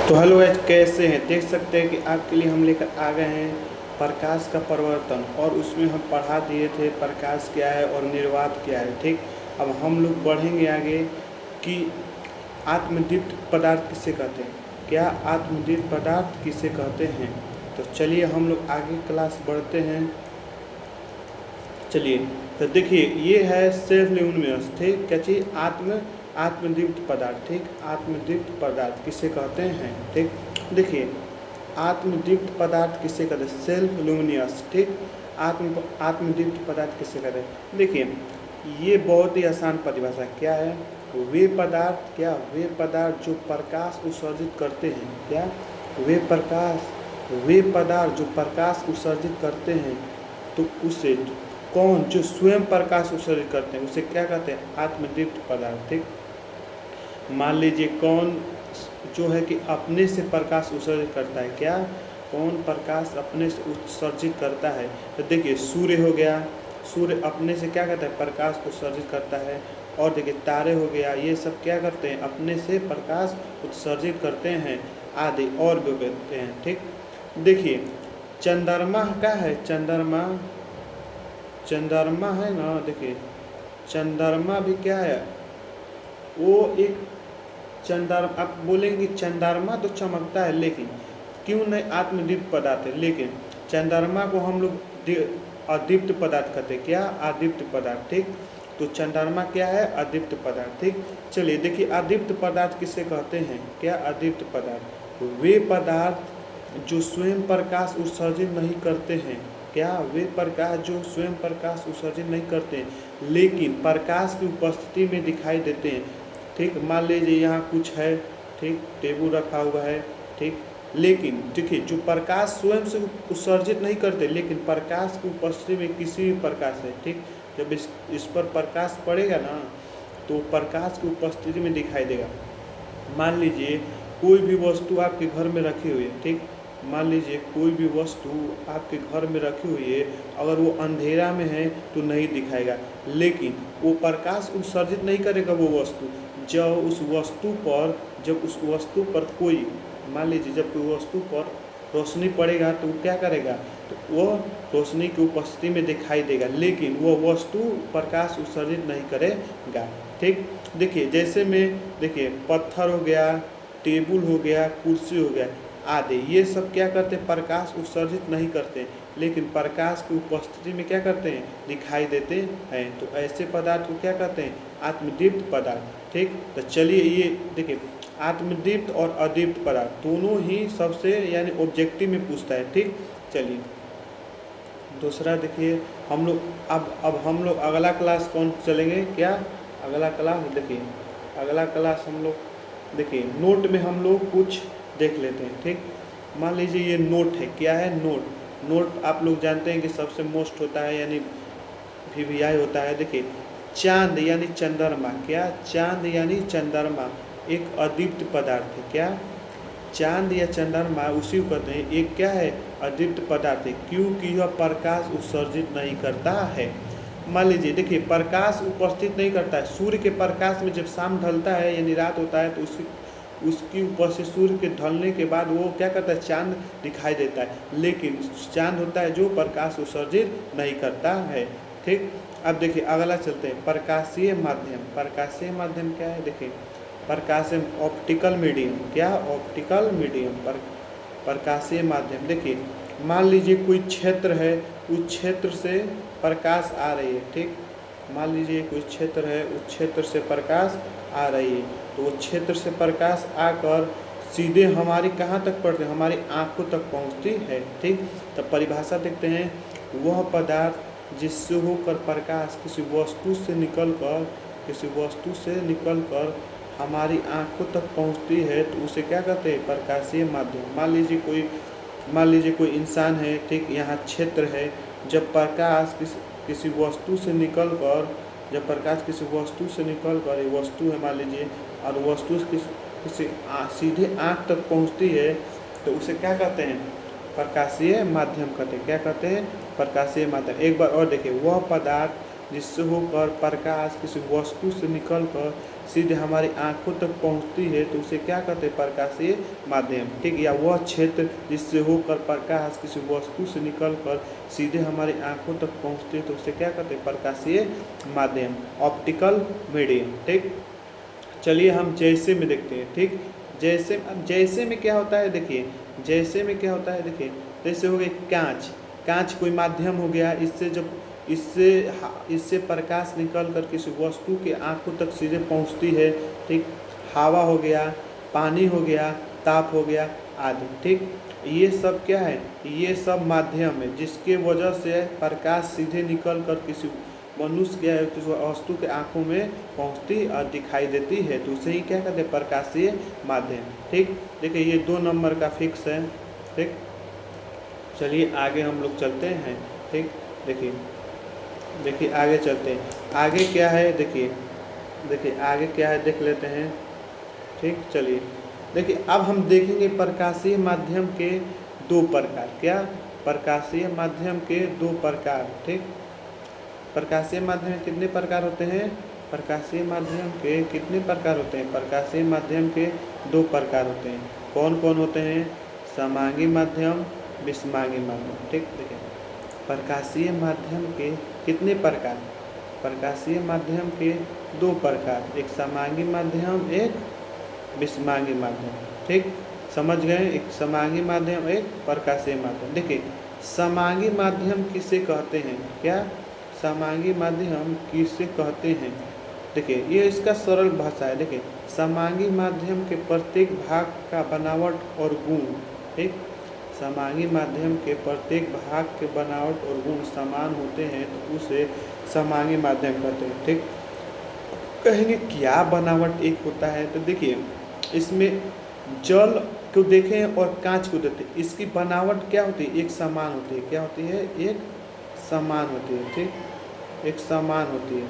तो hello guys, कैसे हैं? देख सकते हैं कि आपके लिए हम लेकर आ गए हैं प्रकाश का परिवर्तन। और उसमें हम पढ़ा दिए थे प्रकाश क्या है और निर्वात क्या है। ठीक, अब हम लोग बढ़ेंगे आगे कि आत्मदीप्त पदार्थ किसे कहते हैं, क्या आत्मदीप्त पदार्थ किसे कहते हैं। तो चलिए हम लोग आगे क्लास बढ़ते हैं। चलिए, तो देखिए ये है सेल्फ ल्यूमिनस। ठीक, क्या चीज़? आत्मदीप्त पदार्थ। ठीक, आत्मदीप्त पदार्थ किसे कहते हैं। ठीक, देखिए आत्मदीप्त पदार्थ किसे कहते हैं? Self luminous. ठीक, आत्मदीप्त पदार्थ किसे कहते हैं? देखिए ये बहुत ही आसान परिभाषा क्या है। वे पदार्थ, क्या वे पदार्थ जो प्रकाश उत्सर्जित करते हैं। क्या वे पदार्थ जो प्रकाश उत्सर्जित करते हैं, तो उसे कौन जो स्वयं प्रकाश उत्सर्जित करते हैं उसे क्या कहते हैं? आत्मदीप्त पदार्थ। ठीक, मान लीजिए कौन जो है कि अपने से प्रकाश उत्सर्जित करता है। क्या? कौन प्रकाश अपने से उत्सर्जित करता है? तो देखिए सूर्य हो गया, सूर्य अपने से क्या करता है? प्रकाश उत्सर्जित करता है। और देखिए तारे हो गया, ये सब क्या करते हैं? अपने से प्रकाश उत्सर्जित करते हैं आदि और भी कहते हैं। ठीक, देखिए चंद्रमा क्या है? चंद्रमा है ना। देखिए चंद्रमा भी क्या है? वो एक चंद्रमा, आप बोलेंगे चंद्रमा तो चमकता है, लेकिन क्यों नहीं आत्मदीप्त पदार्थ है। लेकिन चंद्रमा को हम लोग अदीप्त पदार्थ कहते हैं। क्या? अदीप्त पदार्थ। ठीक, तो चंद्रमा क्या है? अदीप्त पदार्थ। ठीक, चलिए देखिए अदीप्त पदार्थ किसे कहते हैं। क्या? अदीप्त पदार्थ वे पदार्थ जो स्वयं प्रकाश उत्सर्जित नहीं करते हैं। क्या? वे प्रकाश जो स्वयं प्रकाश उत्सर्जित नहीं करते हैं लेकिन प्रकाश की उपस्थिति में दिखाई देते हैं। ठीक, मान लीजिए यहाँ कुछ है, ठीक, टेबल रखा हुआ है। ठीक, लेकिन देखिए जो प्रकाश स्वयं से उत्सर्जित नहीं करते लेकिन प्रकाश की उपस्थिति में किसी भी प्रकाश है। ठीक, जब इस पर प्रकाश पड़ेगा ना तो प्रकाश की उपस्थिति में दिखाई देगा। मान लीजिए कोई भी वस्तु आपके घर में रखी हुई है। ठीक, मान लीजिए कोई भी वस्तु आपके घर में रखी हुई है, अगर वो अंधेरा में है तो नहीं दिखाएगा, लेकिन वो प्रकाश उत्सर्जित नहीं करेगा वो वस्तु। जब उस वस्तु पर कोई, मान लीजिए जब कोई वस्तु पर रोशनी पड़ेगा तो वो क्या करेगा? तो वो रोशनी की उपस्थिति में दिखाई देगा, लेकिन वो वस्तु प्रकाश उत्सर्जित नहीं करेगा। ठीक, देखिए जैसे में देखिए पत्थर हो गया, टेबल हो गया, कुर्सी हो गया आदि, ये सब क्या करते हैं? प्रकाश उत्सर्जित नहीं करते लेकिन प्रकाश की उपस्थिति में क्या करते हैं? दिखाई देते हैं। तो ऐसे पदार्थ को क्या कहते हैं? आत्मदीप्त पदार्थ। ठीक, तो चलिए ये देखिए आत्मदीप्त और अदीप्त पदार्थ दोनों ही सबसे यानी ऑब्जेक्टिव में पूछता है। ठीक, चलिए दूसरा देखिए हम लोग अब हम लोग अगला क्लास कौन चलेंगे? क्या अगला क्लास? देखिए अगला क्लास हम लोग देखिए नोट में हम लोग कुछ देख लेते हैं। ठीक, मान लीजिए ये नोट है। क्या है? नोट आप लोग जानते हैं कि सबसे मोस्ट होता है यानी वीवीआई होता है। देखिए चांद यानी चंद्रमा। क्या? चांद यानी चंद्रमा एक अदीप्त पदार्थ है। क्या? चांद या चंद्रमा उसी को कहते हैं। एक क्या है? अदीप्त पदार्थ है, क्योंकि यह प्रकाश उत्सर्जित नहीं करता है। मान लीजिए देखिए प्रकाश उपस्थित नहीं करता है। सूर्य के प्रकाश में जब शाम ढलता है यानी रात होता है तो उसकी उपस्थित सूर्य के ढलने के बाद वो क्या करता है? चांद दिखाई देता है, लेकिन चांद होता है जो प्रकाश उत्सर्जित नहीं करता है। ठीक, अब देखिए अगला चलते हैं प्रकाशीय माध्यम। प्रकाशीय माध्यम क्या है? देखिए प्रकाशीय ऑप्टिकल मीडियम। क्या? ऑप्टिकल मीडियम प्रकाशीय माध्यम। देखिए मान लीजिए कोई क्षेत्र है, उस क्षेत्र से प्रकाश आ रही है। ठीक, मान लीजिए कोई क्षेत्र है, उस क्षेत्र से प्रकाश आ रही है, तो वो क्षेत्र से प्रकाश आकर सीधे हमारी कहाँ तक पड़ती है? हमारी आँखों तक पहुँचती है। ठीक, तो परिभाषा देखते हैं, वह पदार्थ जिससे होकर प्रकाश किसी वस्तु से निकलकर हमारी आँखों तक पहुँचती है तो उसे क्या कहते हैं? प्रकाशीय माध्यम। मान लीजिए कोई इंसान है। ठीक, यहाँ क्षेत्र है, जब प्रकाश किसी वस्तु से निकलकर ये वस्तु है मान लीजिए, और वस्तु किसी सीधे आँख तक पहुँचती है तो उसे क्या कहते हैं? प्रकाशीय माध्यम कहते हैं। क्या कहते हैं? प्रकाशीय माध्यम। एक बार और देखिए, वह पदार्थ जिससे होकर प्रकाश किसी वस्तु से निकलकर सीधे हमारी आंखों तक पहुंचती है तो उसे क्या कहते हैं, प्रकाशीय माध्यम। ठीक, या वह क्षेत्र जिससे होकर प्रकाश किसी वस्तु से निकलकर सीधे हमारी आंखों तक पहुंचती है तो उसे क्या कहते हैं, प्रकाशीय माध्यम, ऑप्टिकल मीडियम। ठीक, चलिए हम जैसे में देखते हैं। ठीक, जैसे में क्या होता है, देखिए जैसे में क्या होता है, देखिए जैसे हो गए कांच। कांच कोई माध्यम हो गया, इससे प्रकाश निकल कर किसी वस्तु के आंखों तक सीधे पहुंचती है। ठीक, हवा हो गया, पानी हो गया, ताप हो गया आदि। ठीक, ये सब क्या है, ये सब माध्यम है जिसके वजह से प्रकाश सीधे निकल कर किसी मनुष्य या किसी वस्तु के आंखों में पहुंचती और दिखाई देती है तो उसे ही क्या कहते हैं, प्रकाशीय माध्यम। ठीक, देखिए ये 2 नंबर का फिक्स है। ठीक, चलिए आगे हम लोग चलते हैं। ठीक, देखिए आगे चलते हैं। आगे क्या है, देखिए आगे क्या है देख लेते हैं। ठीक, चलिए देखिए अब हम देखेंगे प्रकाशीय माध्यम के 2 प्रकार। क्या, प्रकाशीय माध्यम के 2 प्रकार। ठीक, प्रकाशीय माध्यम कितने प्रकार होते हैं, प्रकाशीय माध्यम के कितने प्रकार होते हैं, प्रकाशीय माध्यम के 2 प्रकार होते हैं। कौन कौन होते हैं, समांगी माध्यम, विषमांगी माध्यम। ठीक, देखिए प्रकाशीय माध्यम के कितने प्रकार, प्रकाशीय माध्यम के 2 प्रकार, एक समांगी माध्यम, एक विषमांगी माध्यम। ठीक, समझ गए, एक समांगी माध्यम, एक प्रकाशीय माध्यम। देखिए समांगी माध्यम किसे कहते हैं, क्या, समांगी माध्यम किसे कहते हैं। देखिए ये इसका सरल भाषा है। देखिए समांगी माध्यम के प्रत्येक भाग का बनावट और गुण, ठीक, समांगी माध्यम के प्रत्येक भाग के बनावट और गुण समान होते हैं तो उसे समांगी माध्यम कहते हैं। ठीक, कहेंगे क्या बनावट एक होता है, तो देखिए इसमें जल को देखें और कांच को देखें, इसकी बनावट क्या होती है, एक समान होती है। क्या होती है, एक समान होती है। ठीक, एक समान होती है।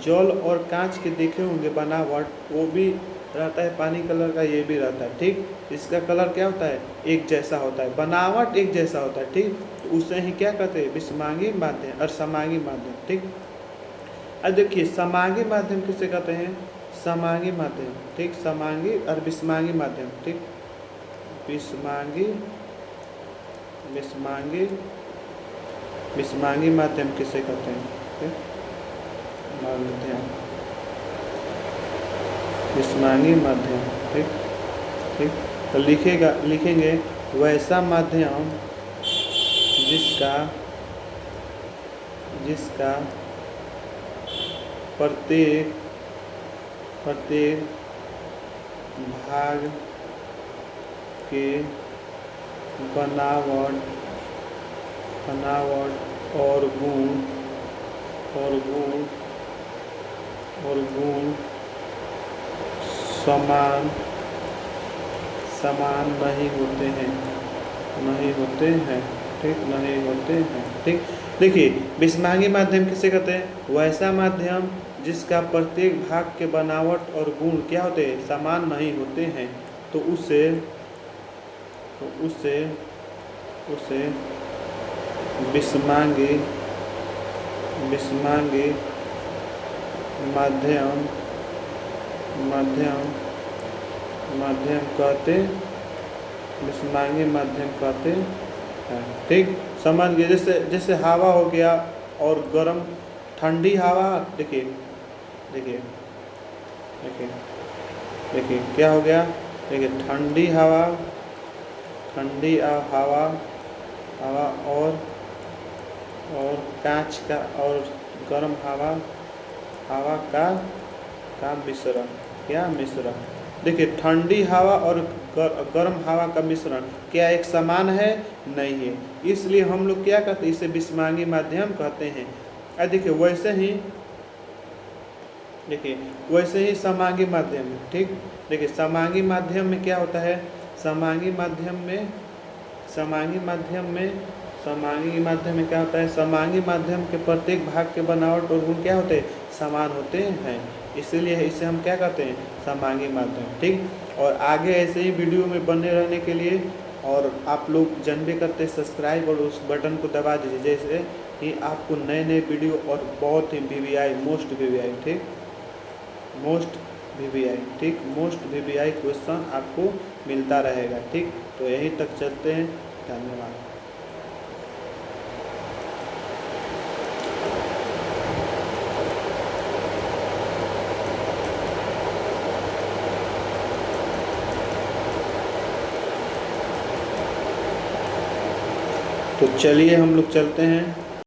जल और कांच के देखे होंगे बनावट, वो भी रहता है पानी कलर का, ये भी रहता है। ठीक, इसका कलर क्या होता है, एक जैसा होता है, बनावट एक जैसा होता है। ठीक, तो उसे ही क्या कहते हैं, विषमांगी माध्यम और समांगी माध्यम। ठीक, अब देखिए समांगी माध्यम किसे कहते हैं, समांगी माध्यम। ठीक, समांगी और विषमांगी माध्यम। ठीक, विषमांगी माध्यम किसे कहते हैं, ठीक, माध्यम, विषमांगी माध्यम। ठीक, तो लिखेंगे वैसा माध्यम जिसका प्रत्येक भाग के बनावट और गुण समान नहीं होते हैं। ठीक, नहीं होते हैं। ठीक, देखिए विषमांगी माध्यम किसे कहते हैं, वैसा माध्यम जिसका प्रत्येक भाग के बनावट और गुण क्या होते हैं, समान नहीं होते हैं तो उसे विषमांगी माध्यम कहते, विषमांगी माध्यम कहते हैं। ठीक, समझ गए। जैसे हवा हो गया और गर्म ठंडी हवा। देखिए क्या हो गया, देखिए ठंडी हवा और कांच का और गर्म हवा का मिश्रण। क्या मिश्रण, देखिए ठंडी हवा और गर्म हवा का मिश्रण क्या एक समान है, नहीं है, इसलिए हम लोग क्या कहते हैं, इसे विषमांगी माध्यम कहते हैं। अब देखिए वैसे ही समांगी माध्यम है। ठीक, देखिए समांगी माध्यम में क्या होता है, समांगी माध्यम में क्या होता है, समांगी माध्यम के प्रत्येक भाग के बनावट और गुण क्या होते हैं, समान होते हैं, इसीलिए इसे हम क्या कहते हैं, समांगी माध्यम। ठीक, और आगे ऐसे ही वीडियो में बने रहने के लिए और आप लोग जानबे करते सब्सक्राइब और उस बटन को दबा दीजिए, जैसे कि आपको नए नए वीडियो और बहुत ही VVI मोस्ट VVI ठीक मोस्ट VVI ठीक मोस्ट VVI क्वेश्चन आपको मिलता रहेगा ठीक। तो यहीं तक चलते हैं, धन्यवाद। तो चलिए हम लोग चलते हैं।